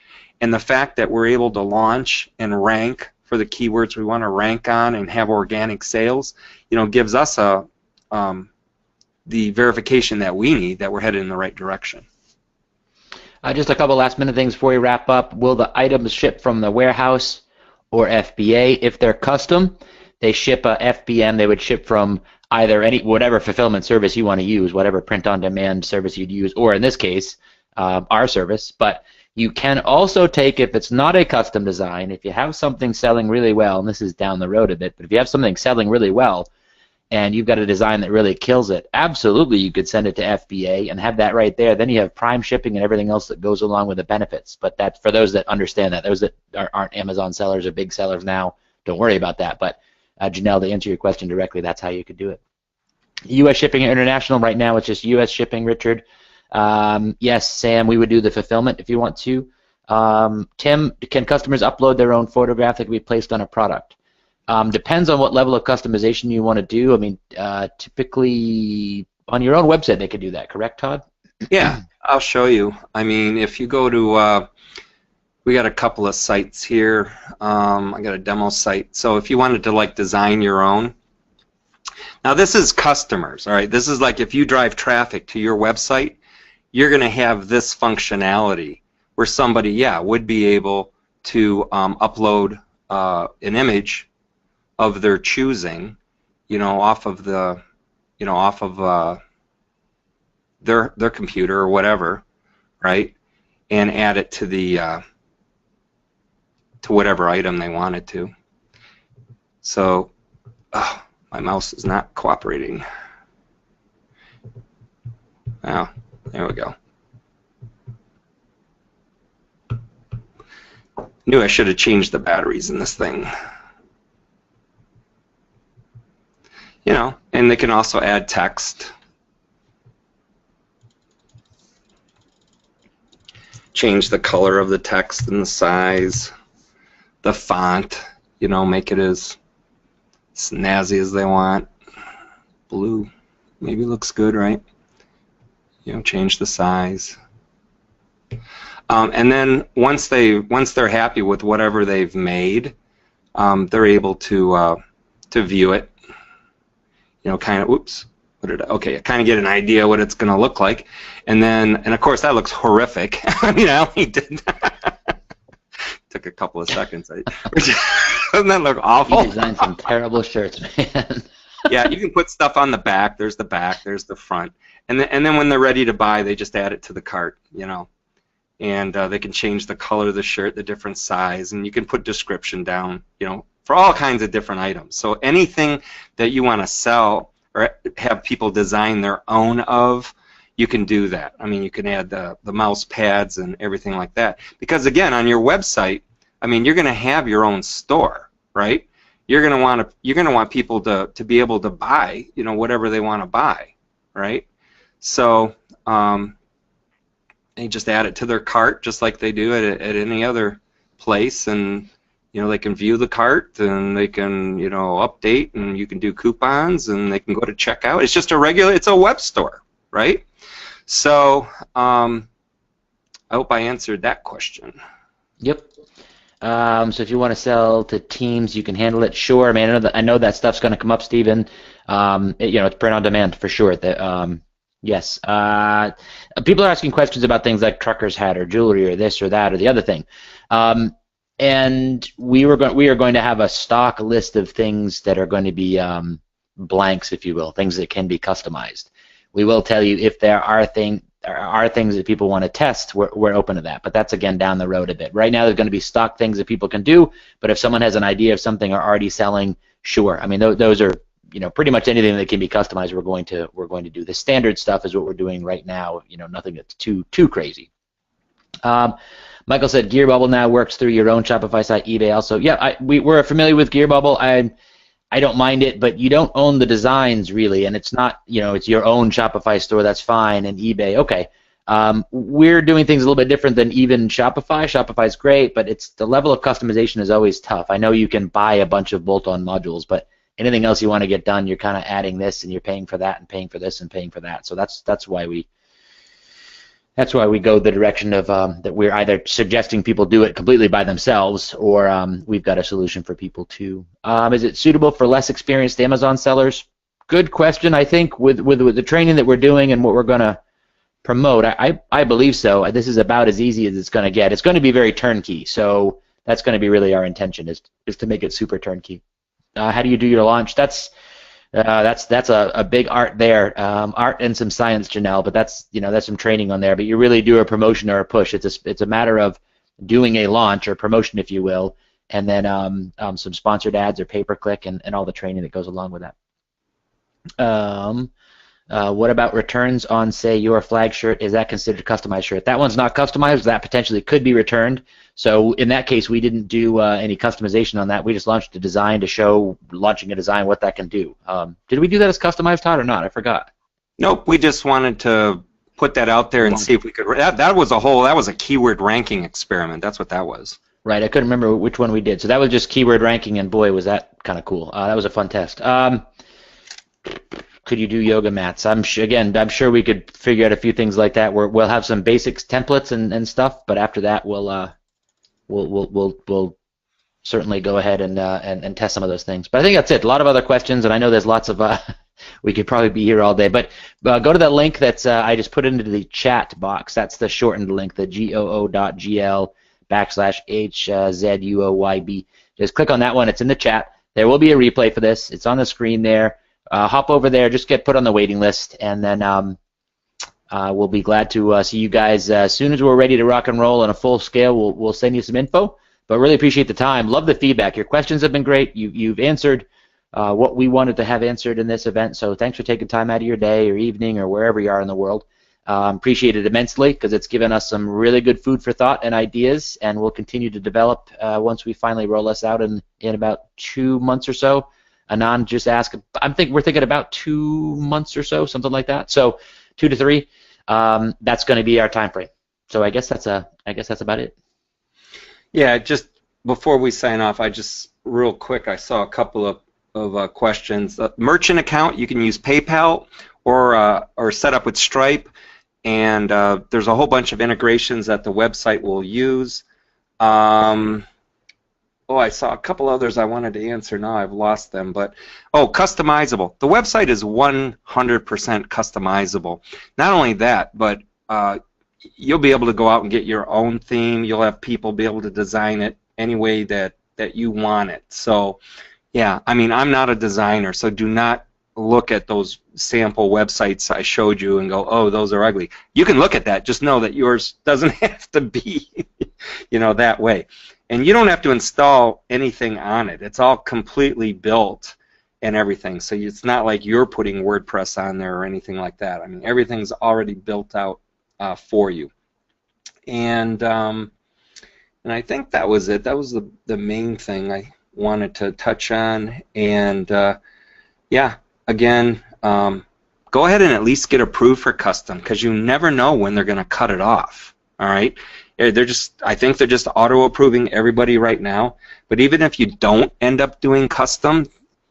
And the fact that we're able to launch and rank for the keywords we want to rank on and have organic sales, gives us the verification that we need that we're headed in the right direction. Just a couple last minute things before we wrap up. Will the items ship from the warehouse or FBA? If they're custom, they ship a FBM. They would ship from either whatever fulfillment service you want to use, whatever print-on-demand service you'd use, or in this case, our service. But you can also take, if it's not a custom design, if you have something selling really well, and this is down the road a bit, but if you have something selling really well, and you've got a design that really kills it, absolutely you could send it to FBA and have that right there. Then you have prime shipping and everything else that goes along with the benefits. But that's for those that understand that. Those that aren't Amazon sellers or big sellers now, don't worry about that. But Janelle, to answer your question directly, that's how you could do it. U.S. shipping and international, right now it's just U.S. shipping, Richard. Yes, Sam, we would do the fulfillment if you want to. Tim, can customers upload their own photograph that can be placed on a product? Depends on what level of customization you want to do. I mean, typically on your own website they could do that, correct, Todd? Yeah, I'll show you. I mean, if you go to, we got a couple of sites here. I got a demo site. So if you wanted to like design your own, now this is customers, all right? This is like if you drive traffic to your website, you're going to have this functionality where somebody, yeah, would be able to upload an image of their choosing, you know, off of the, you know, off of their computer or whatever, right? And add it to the to whatever item they wanted to. So, my mouse is not cooperating. Oh, there we go. Knew I should have changed the batteries in this thing. You know, and they can also add text. Change the color of the text and the size, the font, you know, make it as snazzy as they want. Blue maybe looks good, right? You know, change the size. And then once they're happy with whatever they've made, they're able to view it. You know, kind of, oops, what did I, okay, kind of get an idea what it's going to look like, and of course that looks horrific. I mean, I only did took a couple of seconds. Doesn't that look awful? You designed some terrible shirts, man. Yeah, you can put stuff on the back. There's the front, and then when they're ready to buy, they just add it to the cart. You know, and they can change the color of the shirt, the different size, and you can put description down. You know, for all kinds of different items. So anything that you want to sell or have people design their own of, you can do that. I mean, you can add the mouse pads and everything like that. Because again, on your website, I mean, you're going to have your own store, right? You're going to want people to be able to buy, you know, whatever they want to buy, right? So they just add it to their cart just like they do at any other place, and you know, they can view the cart, and they can, you know, update, and you can do coupons, and they can go to checkout. It's just it's a web store, right? So I hope I answered that question. Yep. So if you want to sell to teams, you can handle it. Sure, man. I know that stuff's going to come up, Stephen. You know, it's print on demand for sure. Yes. People are asking questions about things like trucker's hat or jewelry or this or that or the other thing. And we are going to have a stock list of things that are going to be blanks, if you will, things that can be customized. We will tell you if there are things that people want to test. We're open to that, but that's again down the road a bit. Right now, there's going to be stock things that people can do. But if someone has an idea of something or already selling, sure. I mean, those are, you know, pretty much anything that can be customized. We're going to do. The standard stuff is what we're doing right now. You know, nothing that's too crazy. Michael said GearBubble now works through your own Shopify site, eBay also. Yeah, we're familiar with GearBubble. I don't mind it, but you don't own the designs really, and it's not, you know, it's your own Shopify store. That's fine, and eBay, okay. We're doing things a little bit different than even Shopify. Shopify's great, but it's the level of customization is always tough. I know you can buy a bunch of bolt-on modules, but anything else you want to get done, you're kind of adding this, and you're paying for that, and paying for this, and paying for that. So that's why we go the direction of that we're either suggesting people do it completely by themselves, or we've got a solution for people too. Is it suitable for less experienced Amazon sellers? Good question. I think with the training that we're doing and what we're going to promote, I believe so. This is about as easy as it's going to get. It's going to be very turnkey, so that's going to be really our intention is to make it super turnkey. How do you do your launch? That's a big art there, art and some science, Janelle. But that's some training on there. But you really do a promotion or a push. It's a matter of doing a launch or promotion, if you will, and then some sponsored ads or pay-per-click and all the training that goes along with that. What about returns on, say, your flag shirt? Is that considered a customized shirt? That one's not customized. That potentially could be returned. So in that case, we didn't do any customization on that. We just launched a design to show launching a design what that can do. Did we do that as customized, Todd, or not? I forgot. Nope, we just wanted to put that out there and see if we could. That was a keyword ranking experiment. That's what that was. Right, I couldn't remember which one we did. So that was just keyword ranking, and boy, was that kind of cool. That was a fun test. Could you do yoga mats? I'm sure we could figure out a few things like that. We'll have some basics templates and stuff, but after that, we'll certainly go ahead and test some of those things. But I think that's it. A lot of other questions, and I know there's lots of. We could probably be here all day, but go to that link that's I just put into the chat box. That's the shortened link, the goo.gl/HZUOYB. Just click on that one. It's in the chat. There will be a replay for this. It's on the screen there. Hop over there. Just get put on the waiting list, and then we'll be glad to see you guys as soon as we're ready to rock and roll on a full scale. We'll send you some info. But really appreciate the time. Love the feedback. Your questions have been great. You've answered what we wanted to have answered in this event. So thanks for taking time out of your day or evening or wherever you are in the world. Appreciate it immensely because it's given us some really good food for thought and ideas, and we'll continue to develop once we finally roll this out in about 2 months or so. Anand just asked, we're thinking about 2 months or so, something like that. So 2 to 3, that's going to be our time frame. So I guess that's about it. Yeah, just before we sign off, real quick, I saw a couple of questions. Merchant account, you can use PayPal or set up with Stripe, and there's a whole bunch of integrations that the website will use. I saw a couple others I wanted to answer. Now I've lost them. But customizable. The website is 100% customizable. Not only that, but you'll be able to go out and get your own theme. You'll have people be able to design it any way that you want it. So, yeah, I mean, I'm not a designer, so do not look at those sample websites I showed you and go, oh, those are ugly. You can look at that. Just know that yours doesn't have to be, that way. And you don't have to install anything on it. It's all completely built and everything. So it's not like you're putting WordPress on there or anything like that. I mean, everything's already built out for you. And I think that was it. That was the main thing I wanted to touch on. And yeah, again, go ahead and at least get approved for custom because you never know when they're going to cut it off. All right. I think they're just auto-approving everybody right now. But even if you don't end up doing custom,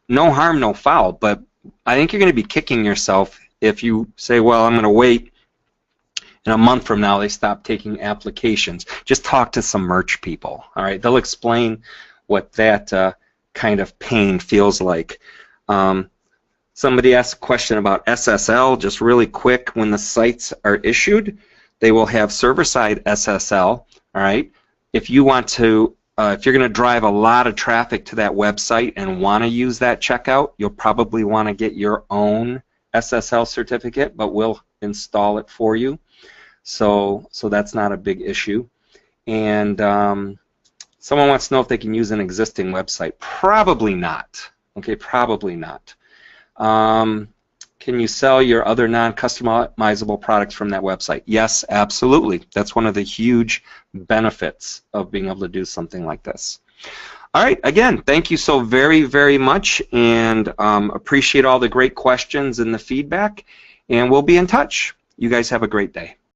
no harm, no foul. But I think you're going to be kicking yourself if you say, well, I'm going to wait, and a month from now they stop taking applications. Just talk to some merch people. All right, they'll explain what that kind of pain feels like. Somebody asked a question about SSL. Just really quick, when the sites are issued, they will have server-side SSL, all right? If you want to, if you're going to drive a lot of traffic to that website and want to use that checkout, you'll probably want to get your own SSL certificate, but we'll install it for you. So that's not a big issue. And someone wants to know if they can use an existing website. Probably not. Okay, probably not. Can you sell your other non-customizable products from that website? Yes, absolutely. That's one of the huge benefits of being able to do something like this. All right, again, thank you so very, very much, and appreciate all the great questions and the feedback, and we'll be in touch. You guys have a great day.